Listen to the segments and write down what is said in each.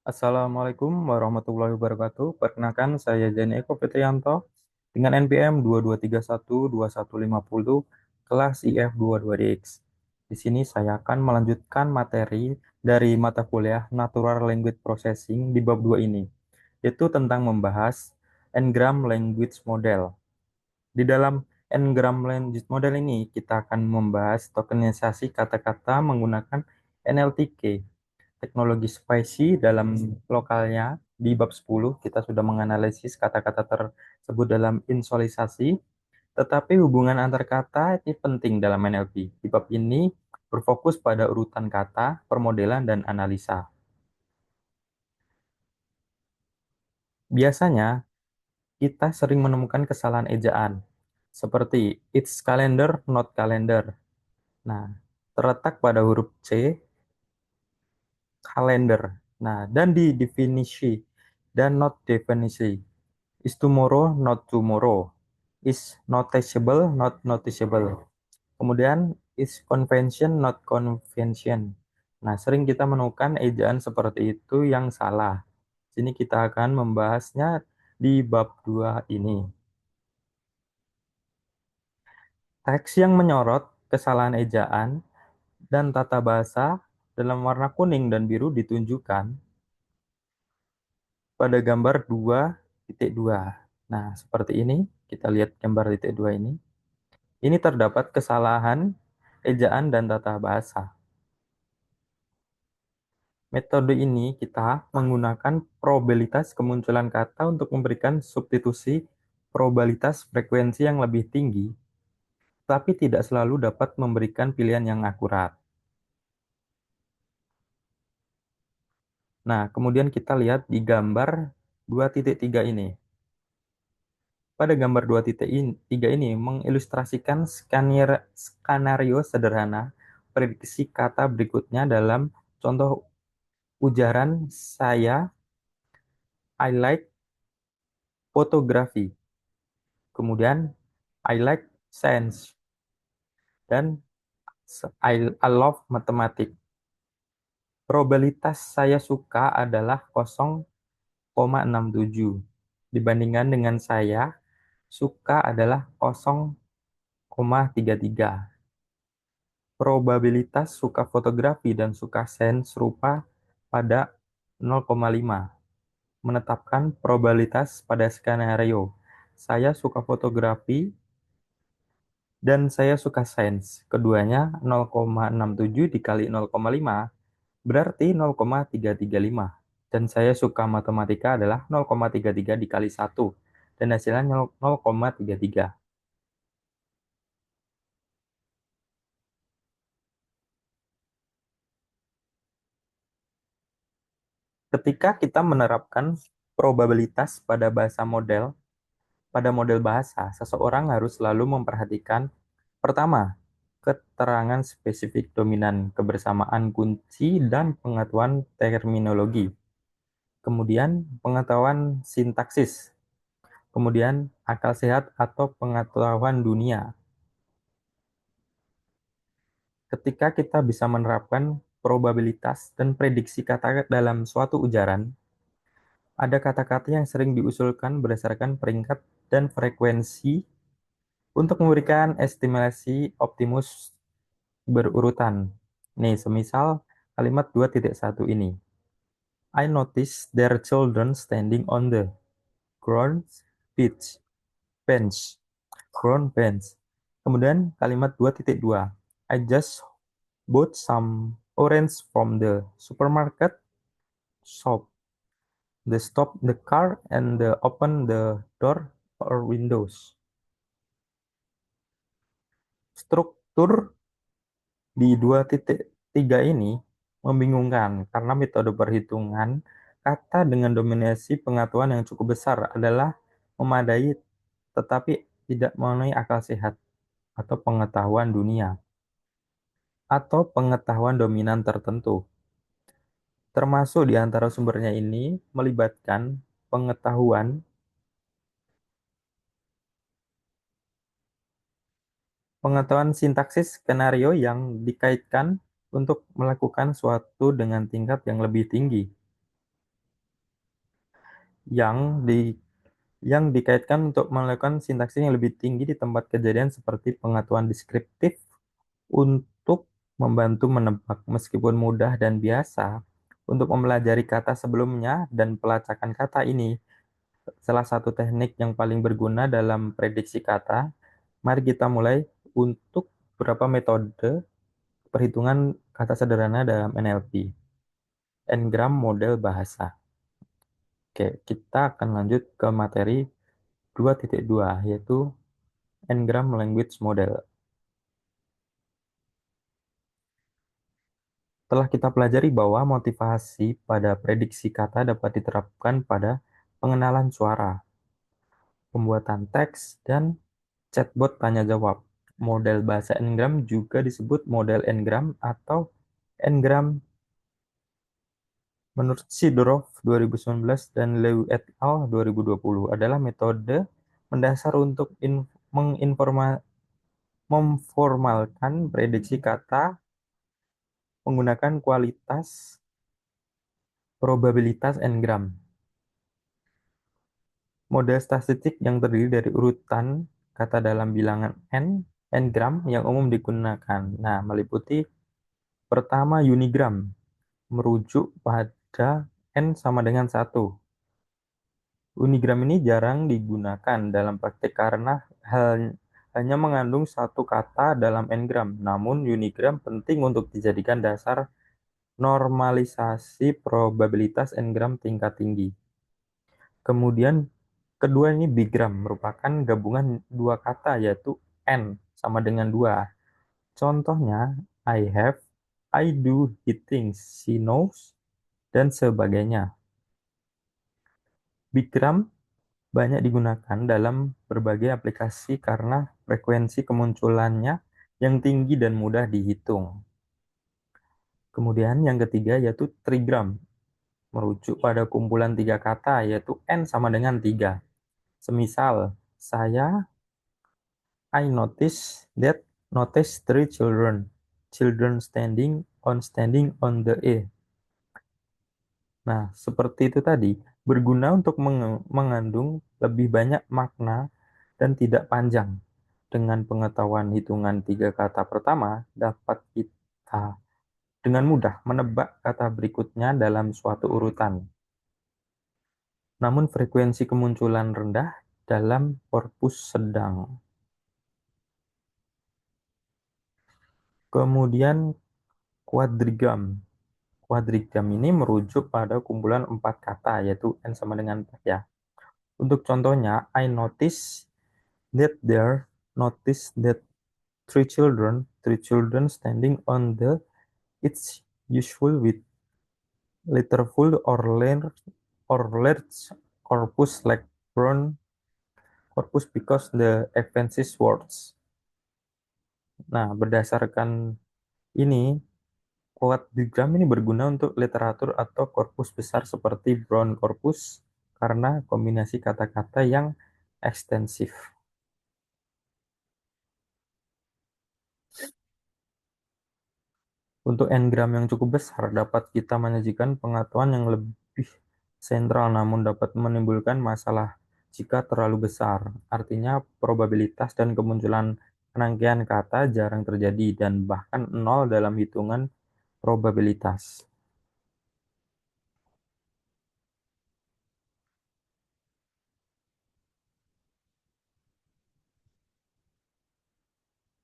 Assalamualaikum warahmatullahi wabarakatuh. Perkenalkan, saya Jani Eko Fitrianto dengan NPM 22312150 kelas IF22DX. Di sini saya akan melanjutkan materi dari mata kuliah Natural Language Processing di bab 2 ini, yaitu tentang membahas N-gram Language Model. Di dalam N-gram Language Model ini, kita akan membahas tokenisasi kata-kata menggunakan NLTK. Teknologi spasi dalam lokalnya di bab 10 kita sudah menganalisis kata-kata tersebut dalam insolisasi, tetapi hubungan antar kata ini penting dalam NLP. Di bab ini berfokus pada urutan kata, permodelan, dan analisa. Biasanya kita sering menemukan kesalahan ejaan, seperti it's calendar, not calendar. Nah, terletak pada huruf C, kalender. Nah, dan di definisi dan not definisi. Is tomorrow not tomorrow? Is noticeable not noticeable? Kemudian is convention not convention. Nah, sering kita menemukan ejaan seperti itu yang salah. Sini kita akan membahasnya di bab 2 ini. Teks yang menyorot kesalahan ejaan dan tata bahasa dalam warna kuning dan biru ditunjukkan pada gambar 2.2. Nah, seperti ini. Kita lihat gambar titik 2 ini. Ini terdapat kesalahan ejaan dan tata bahasa. Metode ini kita menggunakan probabilitas kemunculan kata untuk memberikan substitusi probabilitas frekuensi yang lebih tinggi, tapi tidak selalu dapat memberikan pilihan yang akurat. Nah, kemudian kita lihat di gambar 2.3 ini. Pada gambar 2.3 ini mengilustrasikan skenario sederhana prediksi kata berikutnya dalam contoh ujaran saya I like photography. Kemudian I like science dan I love mathematics. Probabilitas saya suka adalah 0,67 dibandingkan dengan saya suka adalah 0,33. Probabilitas suka fotografi dan suka sains serupa pada 0,5. Menetapkan probabilitas pada skenario saya suka fotografi dan saya suka sains. Keduanya 0,67 dikali 0,5 berarti 0,335. Dan saya suka matematika adalah 0,33 dikali 1. Dan hasilnya 0,33. Ketika kita menerapkan probabilitas pada model bahasa, seseorang harus selalu memperhatikan pertama, keterangan spesifik dominan, kebersamaan kunci, dan pengetahuan terminologi. Kemudian pengetahuan sintaksis. Kemudian akal sehat atau pengetahuan dunia. Ketika kita bisa menerapkan probabilitas dan prediksi kata dalam suatu ujaran, ada kata-kata yang sering diusulkan berdasarkan peringkat dan frekuensi untuk memberikan estimasi optimus berurutan. Nih, semisal kalimat 2.1 ini. I noticed their children standing on the ground beach bench. Ground bench. Kemudian kalimat 2.2. I just bought some orange from the supermarket shop. They stop the car and they open the door or windows. Struktur di 2.3 ini membingungkan karena metode perhitungan kata dengan dominasi pengetahuan yang cukup besar adalah memadai tetapi tidak memenuhi akal sehat atau pengetahuan dunia atau pengetahuan dominan tertentu. Termasuk di antara sumbernya ini melibatkan pengetahuan sintaksis skenario yang dikaitkan untuk melakukan suatu dengan tingkat yang lebih tinggi. yang di yang dikaitkan untuk melakukan sintaksis yang lebih tinggi di tempat kejadian seperti pengetahuan deskriptif untuk membantu menebak meskipun mudah dan biasa untuk mempelajari kata sebelumnya dan pelacakan kata ini salah satu teknik yang paling berguna dalam prediksi kata. Mari kita mulai untuk beberapa metode perhitungan kata sederhana dalam NLP. Ngram model bahasa. Oke, kita akan lanjut ke materi 2.2 yaitu Ngram Language Model. Telah kita pelajari bahwa motivasi pada prediksi kata dapat diterapkan pada pengenalan suara, pembuatan teks, dan chatbot tanya jawab. Model bahasa Ngram juga disebut model Ngram atau Ngram. Menurut Sidorov 2019 dan Liu et al. 2020 adalah metode mendasar untuk memformalkan prediksi kata menggunakan kualitas probabilitas Ngram. Model statistik yang terdiri dari urutan kata dalam bilangan Ngram yang umum digunakan. Nah, meliputi pertama unigram, merujuk pada N sama dengan 1. Unigram ini jarang digunakan dalam praktik karena hanya mengandung satu kata dalam Ngram. Namun, unigram penting untuk dijadikan dasar normalisasi probabilitas Ngram tingkat tinggi. Kemudian, kedua ini bigram, merupakan gabungan dua kata yaitu N sama dengan 2. Contohnya, I have, I do, he thinks, she knows, dan sebagainya. Bigram banyak digunakan dalam berbagai aplikasi karena frekuensi kemunculannya yang tinggi dan mudah dihitung. Kemudian yang ketiga yaitu trigram, merujuk pada kumpulan tiga kata yaitu N sama dengan 3. Semisal, I notice three children standing on the E. Nah, seperti itu tadi, berguna untuk mengandung lebih banyak makna dan tidak panjang. Dengan pengetahuan hitungan tiga kata pertama, dapat kita dengan mudah menebak kata berikutnya dalam suatu urutan. Namun frekuensi kemunculan rendah dalam korpus sedang. Kemudian kuadrigram. Kuadrigram ini merujuk pada kumpulan 4 kata, yaitu N sama dengan 4 ya. Untuk contohnya, I notice that three children standing on the it's useful with letterful or large corpus like brown corpus because the advances words. Nah, berdasarkan ini, quadrigram ini berguna untuk literatur atau korpus besar seperti brown corpus karena kombinasi kata-kata yang ekstensif. Untuk n-gram yang cukup besar, dapat kita menyajikan pengetahuan yang lebih sentral namun dapat menimbulkan masalah jika terlalu besar. Artinya, probabilitas dan kemunculan penangkian kata jarang terjadi dan bahkan nol dalam hitungan probabilitas.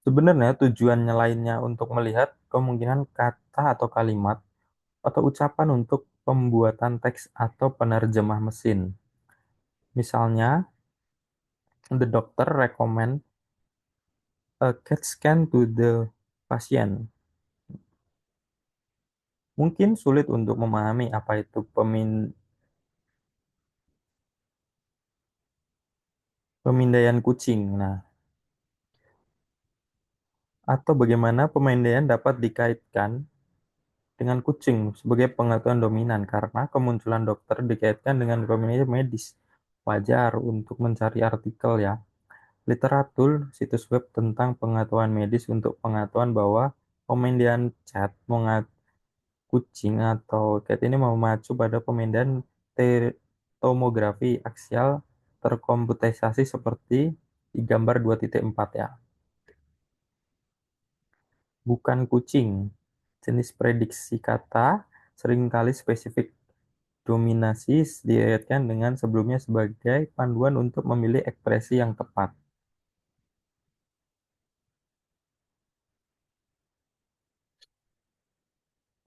Sebenarnya tujuannya lainnya untuk melihat kemungkinan kata atau kalimat atau ucapan untuk pembuatan teks atau penerjemah mesin. Misalnya, the doctor recommend a CAT scan to the patient. Mungkin sulit untuk memahami apa itu pemindaian kucing. Nah, atau bagaimana pemindaian dapat dikaitkan dengan kucing sebagai pengetahuan dominan karena kemunculan dokter dikaitkan dengan kombinasi medis. Wajar untuk mencari artikel ya. Literatur, situs web tentang pengetahuan medis untuk pengetahuan bahwa pemindaian cat kucing atau cat ini memacu pada pemindaian tomografi aksial terkomputerisasi seperti di gambar 2.4 ya. Bukan kucing. Jenis prediksi kata seringkali spesifik. Dominasi dikaitkan dengan sebelumnya sebagai panduan untuk memilih ekspresi yang tepat.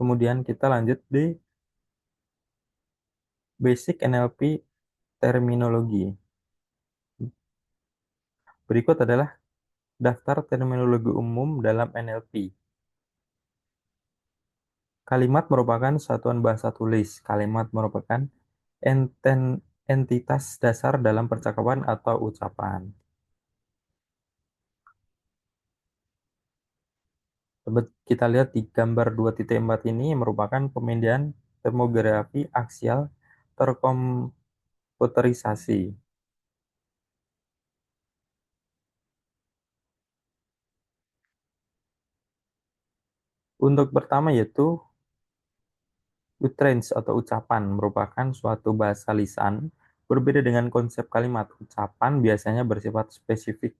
Kemudian kita lanjut di Basic NLP Terminologi. Berikut adalah daftar terminologi umum dalam NLP. Kalimat merupakan satuan bahasa tulis. Kalimat merupakan entitas dasar dalam percakapan atau ucapan. Kita lihat di gambar 2.4 ini merupakan pemindahan tomografi aksial terkomputerisasi. Untuk pertama yaitu utterance atau ucapan merupakan suatu bahasa lisan. Berbeda dengan konsep kalimat, ucapan biasanya bersifat spesifik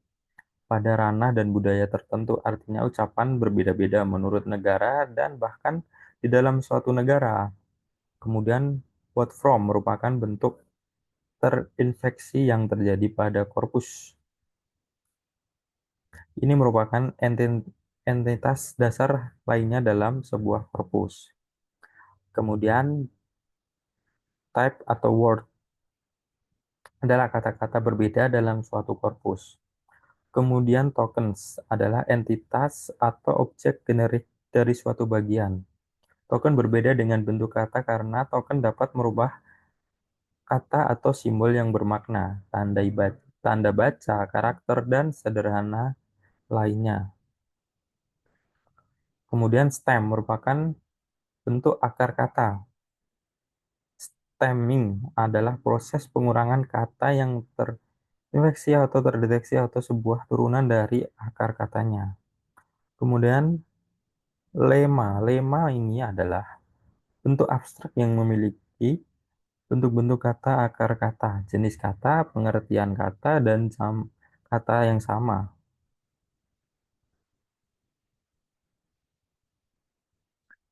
pada ranah dan budaya tertentu. Artinya ucapan berbeda-beda menurut negara dan bahkan di dalam suatu negara. Kemudian word from merupakan bentuk terinfeksi yang terjadi pada korpus. Ini merupakan entitas dasar lainnya dalam sebuah korpus. Kemudian type atau word adalah kata-kata berbeda dalam suatu korpus. Kemudian tokens adalah entitas atau objek generik dari suatu bagian. Token berbeda dengan bentuk kata karena token dapat merubah kata atau simbol yang bermakna, tanda baca, karakter, dan sederhana lainnya. Kemudian stem merupakan bentuk akar kata. Stemming adalah proses pengurangan kata yang terinfeksi atau terdeteksi atau sebuah turunan dari akar katanya. Kemudian lema. Lema ini adalah bentuk abstrak yang memiliki bentuk-bentuk kata, akar kata, jenis kata, pengertian kata, dan kata yang sama.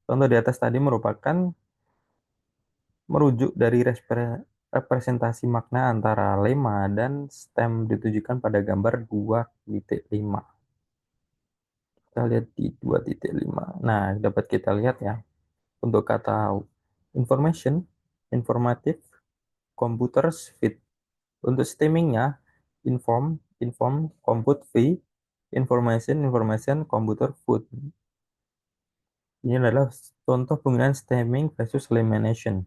Contoh di atas tadi merupakan merujuk dari representasi makna antara lema dan stem ditujukan pada gambar 2.5. Kita lihat di 2.5. Nah, dapat kita lihat ya, untuk kata information, informatif, computers, fit. Untuk stemmingnya, inform, inform, compute, v, information, information, computer, food. Ini adalah contoh penggunaan stemming versus elimination.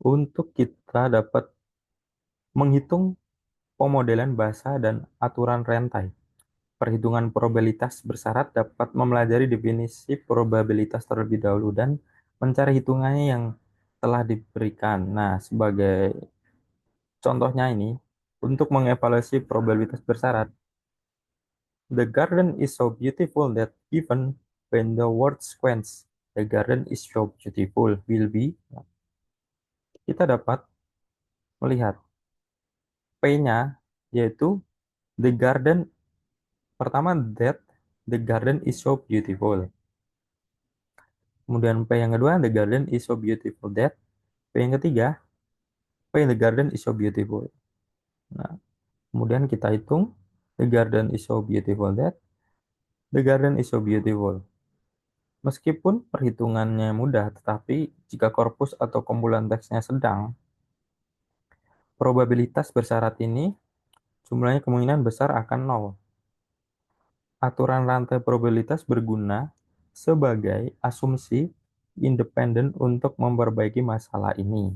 Untuk kita dapat menghitung pemodelan bahasa dan aturan rentai. Perhitungan probabilitas bersyarat dapat mempelajari definisi probabilitas terlebih dahulu dan mencari hitungannya yang telah diberikan. Nah, sebagai contohnya ini, untuk mengevaluasi probabilitas bersyarat, the garden is so beautiful that even when the word sequence, the garden is so beautiful, will be, kita dapat melihat P-nya, yaitu the garden, pertama that, the garden is so beautiful. Kemudian P yang kedua, the garden is so beautiful that. P yang ketiga, P the garden is so beautiful. Nah, kemudian kita hitung, the garden is so beautiful that, the garden is so beautiful. Meskipun perhitungannya mudah, tetapi jika korpus atau kumpulan teksnya sedang, probabilitas bersyarat ini jumlahnya kemungkinan besar akan nol. Aturan rantai probabilitas berguna sebagai asumsi independen untuk memperbaiki masalah ini.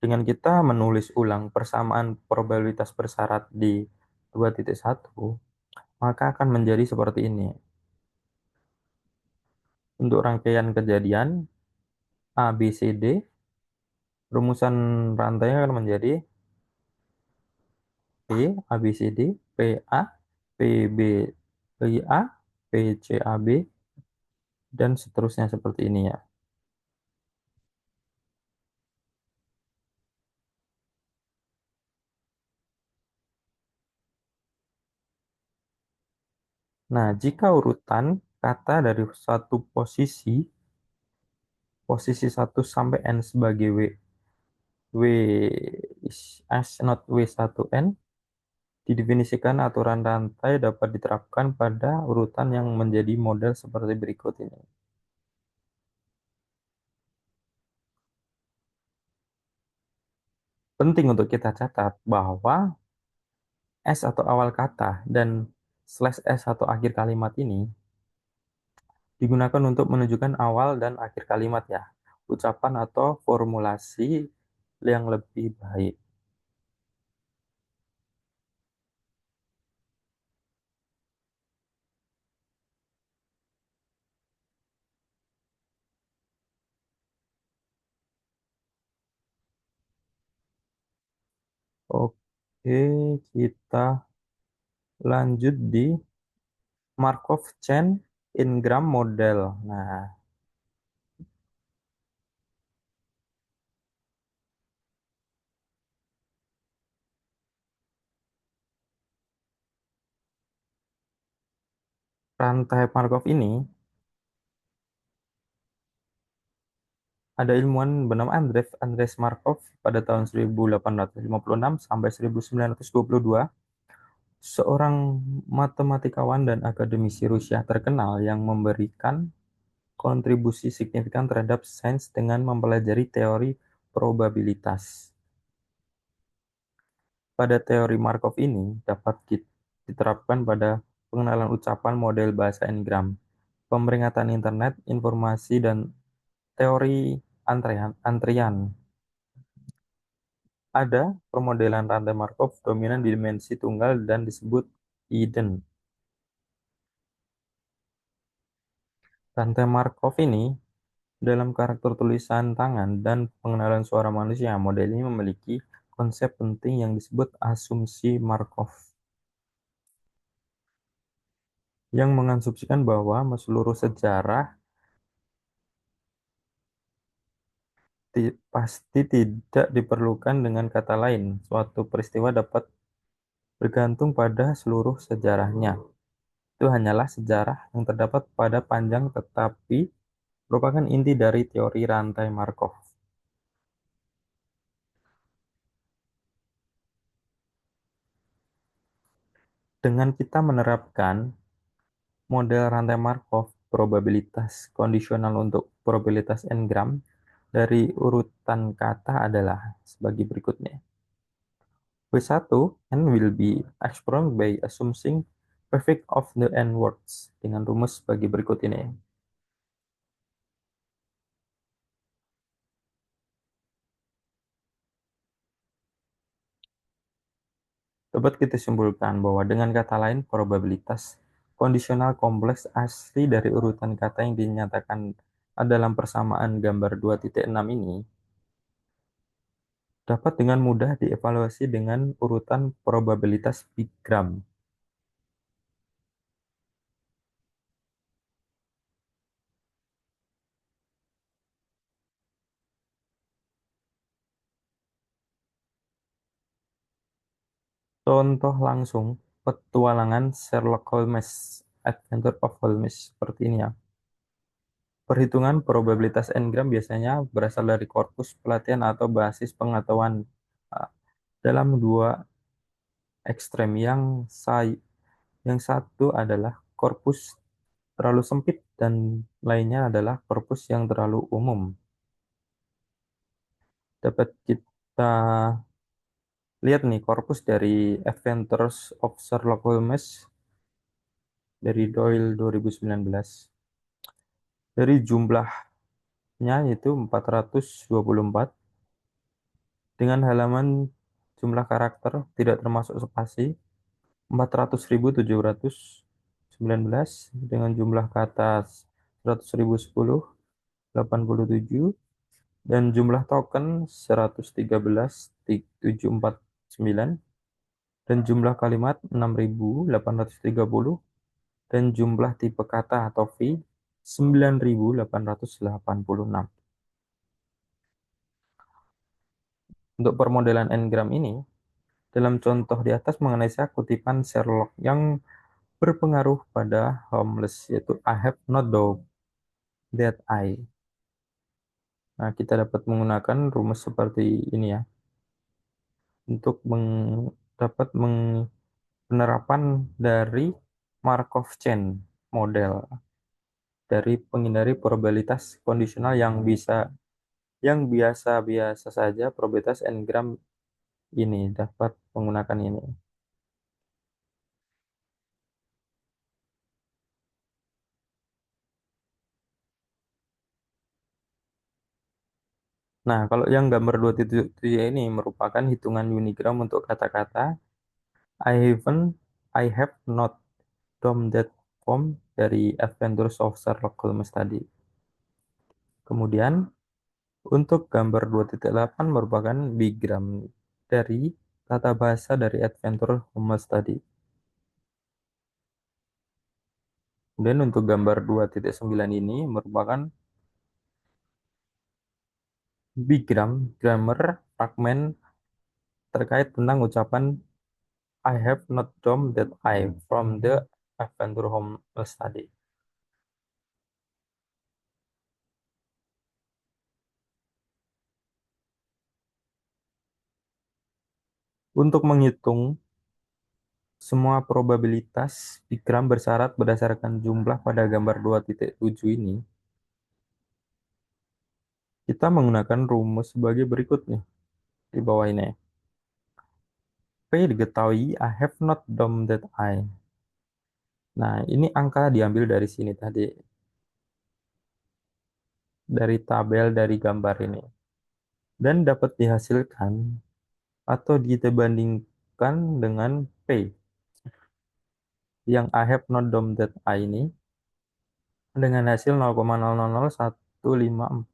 Dengan kita menulis ulang persamaan probabilitas bersyarat di 2.1, maka akan menjadi seperti ini. Untuk rangkaian kejadian A, B, C, D, Rumusan rantainya akan menjadi P, A, B, C, D, P, A, P, B, I, A, P, C, A, B, dan seterusnya seperti ini ya. Nah, jika urutan kata dari satu posisi satu sampai N sebagai W S not W1N, didefinisikan aturan rantai dapat diterapkan pada urutan yang menjadi model seperti berikut ini. Penting untuk kita catat bahwa S atau awal kata dan slash S atau akhir kalimat ini digunakan untuk menunjukkan awal dan akhir kalimat ya, ucapan atau formulasi yang lebih baik. Oke, kita lanjut di Markov chain Ingram model. Nah, rantai Markov ini ada ilmuwan bernama Andres Markov pada tahun 1856 sampai 1922, seorang matematikawan dan akademisi Rusia terkenal yang memberikan kontribusi signifikan terhadap sains dengan mempelajari teori probabilitas. Pada teori Markov ini dapat diterapkan pada pengenalan ucapan model bahasa Ngram, pemeringkatan internet, informasi, dan teori antrian. Ada pemodelan rantai Markov dominan di dimensi tunggal dan disebut hidden. Rantai Markov ini dalam karakter tulisan tangan dan pengenalan suara manusia, model ini memiliki konsep penting yang disebut asumsi Markov, yang mengasumsikan bahwa seluruh sejarah pasti tidak diperlukan. Dengan kata lain, suatu peristiwa dapat bergantung pada seluruh sejarahnya. Itu hanyalah sejarah yang terdapat pada panjang tetapi merupakan inti dari teori rantai Markov. Dengan kita menerapkan model rantai Markov probabilitas kondisional untuk probabilitas n-gram dari urutan kata adalah sebagai berikutnya. W1 n will be explained by assuming perfect of the n words dengan rumus sebagai berikut ini. Dapat kita simpulkan bahwa dengan kata lain probabilitas kondisional kompleks asli dari urutan kata yang dinyatakan dalam persamaan gambar 2.6 ini dapat dengan mudah dievaluasi dengan urutan probabilitas bigram. Contoh langsung petualangan Sherlock Holmes, Adventure of Holmes seperti ini ya. Perhitungan probabilitas n-gram biasanya berasal dari korpus pelatihan atau basis pengetahuan uh, dalam dua ekstrem yang satu adalah korpus terlalu sempit dan lainnya adalah korpus yang terlalu umum. Dapat kita lihat nih korpus dari Adventures of Sherlock Holmes dari Doyle 2019. Dari jumlahnya yaitu 424 dengan halaman jumlah karakter tidak termasuk spasi 400.719 dengan jumlah kata 100.010, 87, dan jumlah token 113.749 dan jumlah kalimat 6.830 dan jumlah tipe kata atau V 9.886. Untuk permodelan n-gram ini, dalam contoh di atas mengenai saya kutipan Sherlock yang berpengaruh pada Holmes, yaitu I have not doubted that I. Nah, kita dapat menggunakan rumus seperti ini ya, untuk dapat penerapan dari Markov chain model dari penghindari probabilitas kondisional yang biasa-biasa saja probabilitas n-gram ini dapat menggunakan ini. Nah, kalau yang gambar 2.7 ini merupakan hitungan unigram untuk kata-kata I haven't, I have not done that form dari Adventures of Sherlock Holmes tadi. Kemudian, untuk gambar 2.8 merupakan bigram dari tata bahasa dari Adventure Holmes tadi. Kemudian untuk gambar 2.9 ini merupakan bigram grammar fragment terkait tentang ucapan I have not done that I from the Adventure Holmes tadi. Untuk menghitung semua probabilitas bigram bersyarat berdasarkan jumlah pada gambar 2.7 ini, kita menggunakan rumus sebagai berikut nih di bawah ini. P diketahui I have not done that I. Nah, ini angka diambil dari sini tadi, dari tabel dari gambar ini. Dan dapat dihasilkan atau dibandingkan dengan P yang I have not done that I ini dengan hasil 0,000150.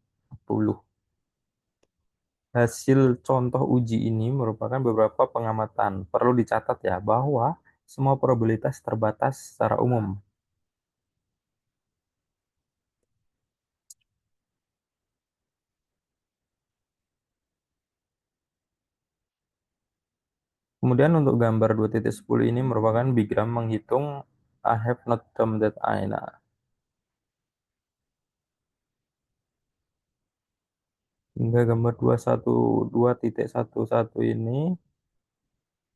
Hasil contoh uji ini merupakan beberapa pengamatan. Perlu dicatat ya bahwa semua probabilitas terbatas secara umum. Kemudian untuk gambar 2.10 ini merupakan bigram menghitung I have not done that I. Nah, hingga gambar 2.11 ini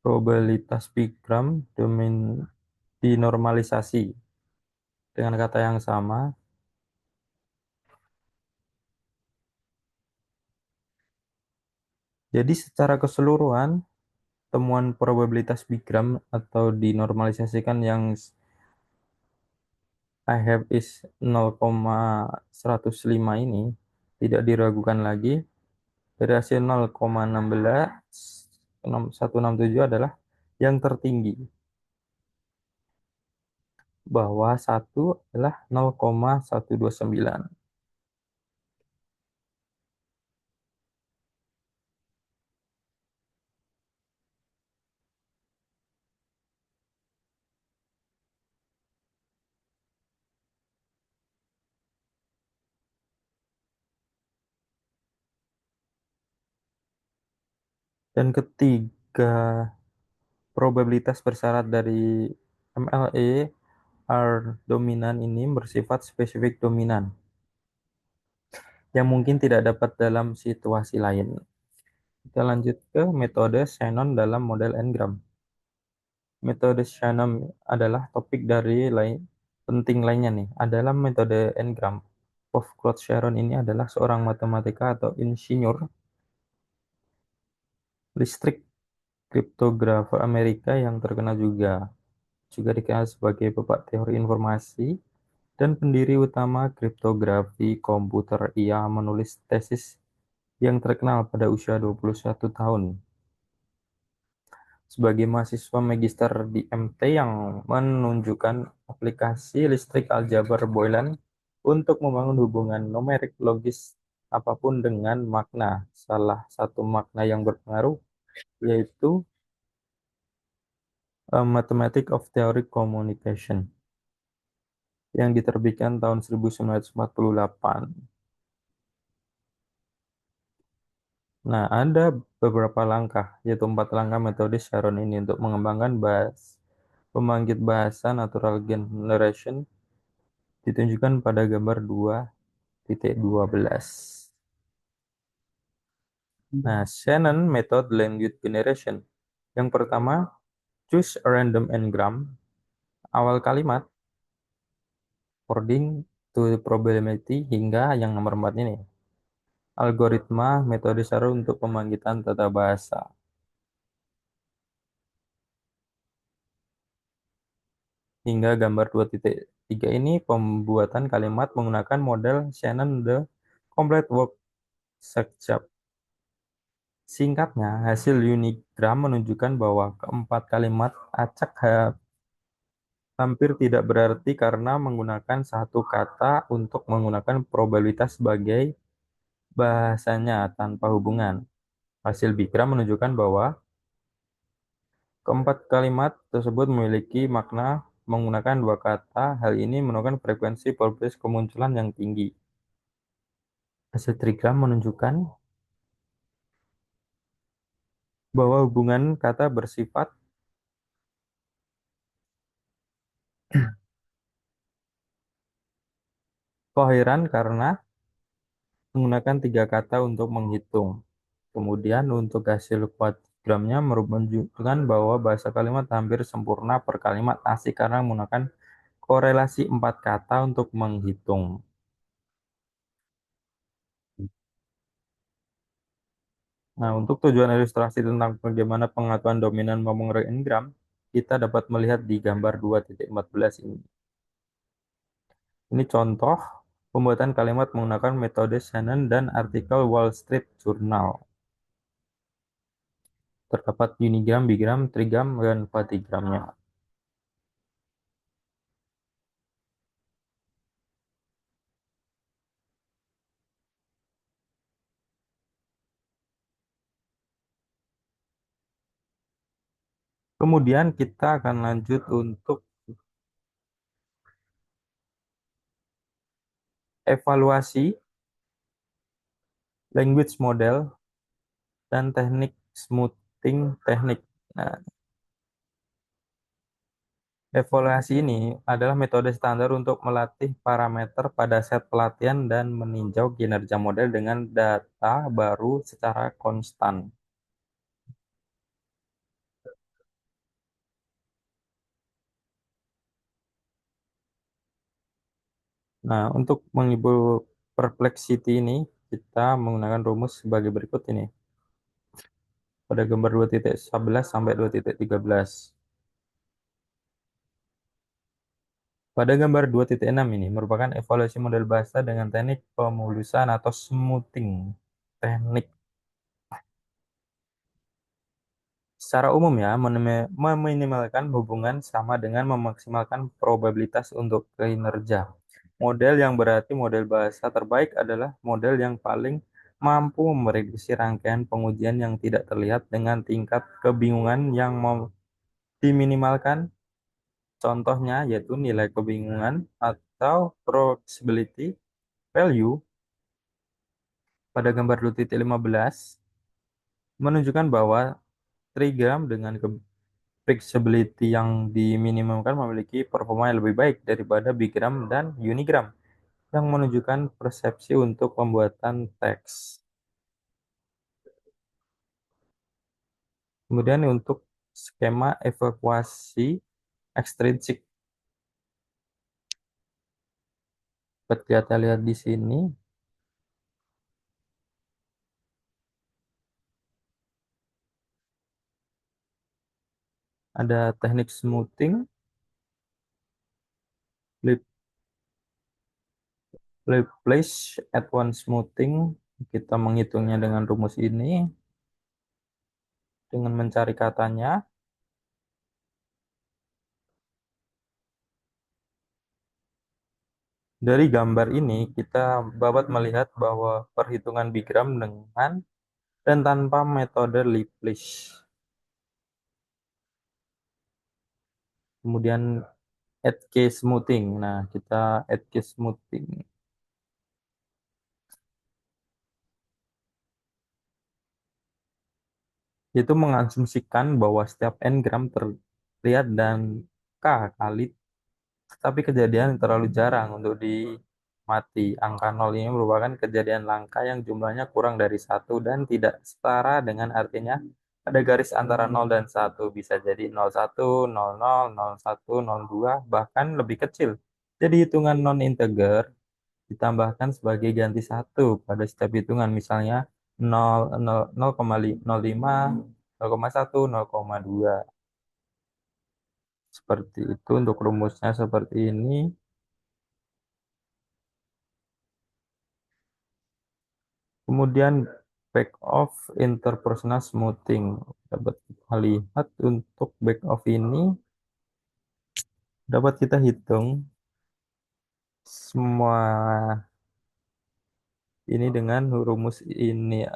probabilitas bigram dinormalisasi dengan kata yang sama. Jadi secara keseluruhan temuan probabilitas bigram atau dinormalisasikan yang I have is 0,105 ini tidak diragukan lagi. Dari hasil 0,167 adalah yang tertinggi, bahwa satu adalah 0,129. Dan ketiga probabilitas bersyarat dari MLE R dominan ini bersifat spesifik dominan yang mungkin tidak dapat dalam situasi lain. Kita lanjut ke metode Shannon dalam model n-gram. Metode Shannon adalah topik dari penting lainnya nih, adalah metode n-gram. Prof. Claude Shannon ini adalah seorang matematika atau insinyur listrik kriptografer Amerika yang terkenal juga dikenal sebagai bapak teori informasi dan pendiri utama kriptografi komputer. Ia menulis tesis yang terkenal pada usia 21 tahun sebagai mahasiswa magister di MT yang menunjukkan aplikasi listrik aljabar Boylan untuk membangun hubungan numerik logis apapun dengan makna. Salah satu makna yang berpengaruh yaitu Mathematics of Theory Communication yang diterbitkan tahun 1948. Nah, ada beberapa langkah, yaitu 4 langkah metode Sharon ini untuk mengembangkan pembangkit bahasa natural generation ditunjukkan pada gambar 2.12. Nah, Shannon Method Language Generation. Yang pertama, choose a random n-gram. Awal kalimat, according to the probability, hingga yang nomor 4 ini. Algoritma metode Sharon untuk pembangkitan tata bahasa. Hingga gambar 2.3 ini pembuatan kalimat menggunakan model Shannon The Complete Word Search. Singkatnya, hasil Unigram menunjukkan bahwa keempat kalimat acak hampir tidak berarti karena menggunakan satu kata untuk menggunakan probabilitas sebagai bahasanya tanpa hubungan. Hasil Bigram menunjukkan bahwa keempat kalimat tersebut memiliki makna menggunakan dua kata. Hal ini menunjukkan frekuensi probabilitas kemunculan yang tinggi. Hasil Trigram menunjukkan bahwa hubungan kata bersifat koheran karena menggunakan 3 kata untuk menghitung. Kemudian untuk hasil quadgramnya menunjukkan bahwa bahasa kalimat hampir sempurna per kalimat asik karena menggunakan korelasi 4 kata untuk menghitung. Nah, untuk tujuan ilustrasi tentang bagaimana pengetahuan dominan mempengaruhi n-gram, kita dapat melihat di gambar 2.14 ini. Ini contoh pembuatan kalimat menggunakan metode Shannon dan artikel Wall Street Journal. Terdapat unigram, bigram, trigram, dan quadrigramnya. Kemudian kita akan lanjut untuk evaluasi language model dan teknik smoothing teknik. Nah, evaluasi ini adalah metode standar untuk melatih parameter pada set pelatihan dan meninjau kinerja model dengan data baru secara konstan. Nah, untuk menghibur perplexity ini, kita menggunakan rumus sebagai berikut ini. Pada gambar 2.11 sampai 2.13. Pada gambar 2.6 ini merupakan evaluasi model bahasa dengan teknik pemulusan atau smoothing teknik. Secara umum ya, meminimalkan hubungan sama dengan memaksimalkan probabilitas untuk kinerja. Model yang berarti model bahasa terbaik adalah model yang paling mampu memprediksi rangkaian pengujian yang tidak terlihat dengan tingkat kebingungan yang diminimalkan. Contohnya yaitu nilai kebingungan atau probability value pada gambar 2.15 menunjukkan bahwa trigram dengan flexibility yang diminimumkan memiliki performa yang lebih baik daripada bigram dan unigram yang menunjukkan persepsi untuk pembuatan teks. Kemudian untuk skema evakuasi ekstrinsik dapat kita lihat di sini ada teknik smoothing, place at one smoothing. Kita menghitungnya dengan rumus ini dengan mencari katanya. Dari gambar ini, kita dapat melihat bahwa perhitungan bigram dengan dan tanpa metode Liplish. Kemudian edge smoothing. Nah, kita edge smoothing. Itu mengasumsikan bahwa setiap n gram terlihat dan k kali, tetapi kejadian terlalu jarang untuk dimati. Angka nol ini merupakan kejadian langka yang jumlahnya kurang dari satu dan tidak setara dengan artinya ada garis antara nol dan satu. Bisa jadi 01, 00, 01, 02, bahkan lebih kecil. Jadi hitungan non-integer ditambahkan sebagai ganti satu pada setiap hitungan, misalnya 0, 0, 0,05, 0,1, 0,2. Seperti itu untuk rumusnya seperti ini. Kemudian back off interpersonal smoothing. Dapat kita lihat untuk back off ini dapat kita hitung semua ini dengan rumus ini ya.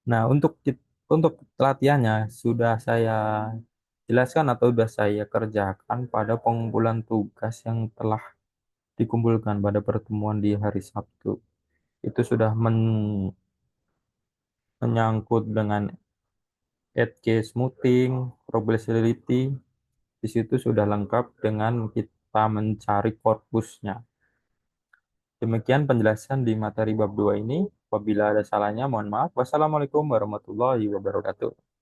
Nah, untuk latihannya sudah saya jelaskan atau sudah saya kerjakan pada pengumpulan tugas yang telah dikumpulkan pada pertemuan di hari Sabtu. Itu sudah menyangkut dengan edge smoothing, probability. Di situ sudah lengkap dengan kita mencari korpusnya. Demikian penjelasan di materi bab 2 ini. Apabila ada salahnya, mohon maaf. Wassalamualaikum warahmatullahi wabarakatuh.